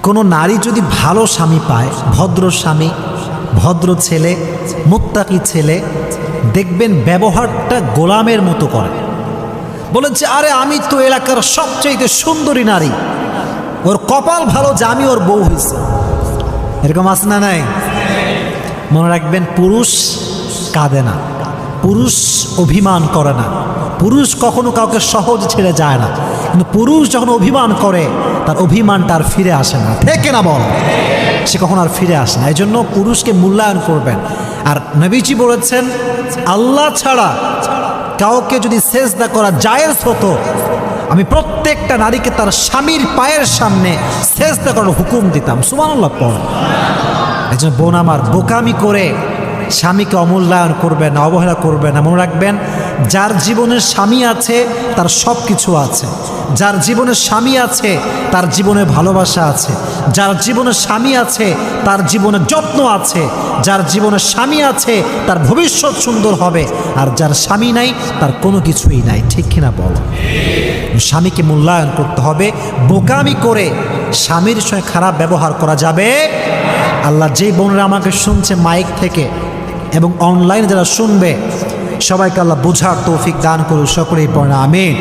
কোনো নারী যদি ভালো স্বামী পায়, ভদ্র স্বামী, ভদ্র ছেলে, মুত্তাকি ছেলে, দেখবেন ব্যবহারটা গোলামের মতো করে। বলেন যে আরে আমি তো এলাকার সবচেয়ে সুন্দরী নারী, ওর কপাল ভালো যে আমি ওর বউ হয়েছে। এরকম আছে না নাই? মনে রাখবেন, পুরুষ কাঁদে না, পুরুষ অভিমান করে না, পুরুষ কখনো কাউকে সহজ ছেড়ে যায় না। কিন্তু পুরুষ যখন অভিমান করে, তার অভিমানটা আর ফিরে আসে না। ঠিক না বল? সে কখন আর ফিরে আসে না। এই জন্য পুরুষকে মূল্যায়ন করবেন। আর নবীজি বলেছেন, আল্লাহ ছাড়া কাউকে যদি সেজদা করা জায়েজ হতো, আমি প্রত্যেকটা নারীকে তার স্বামীর পায়ের সামনে সেজদা করার হুকুম দিতাম। সুবহানাল্লাহ পড়। এই জন্য বোন আমার, বোকামি করে স্বামীকে অমূল্যায়ন করবেন না, অবহেলা করবেন না। মনে রাখবেন, যার জীবনে স্বামী আছে তার সব কিছু আছে। যার জীবনে স্বামী আছে তার জীবনে ভালোবাসা আছে। যার জীবনে স্বামী আছে তার জীবনে যত্ন আছে। যার জীবনে স্বামী আছে তার ভবিষ্যৎ সুন্দর হবে। আর যার স্বামী নাই তার কোনো কিছুই নাই। ঠিক কিনা বল? স্বামীকে মূল্যায়ন করতে হবে। বোকামি করে স্বামীর সঙ্গে খারাপ ব্যবহার করা যাবে। আল্লাহ যেই বোনরা আমাকে শুনছে মাইক থেকে এবং অনলাইনে যারা শুনবে, সবাইকে আল্লাহ বোঝার তৌফিক দান করুন। সকলেই পড়ে আমিন।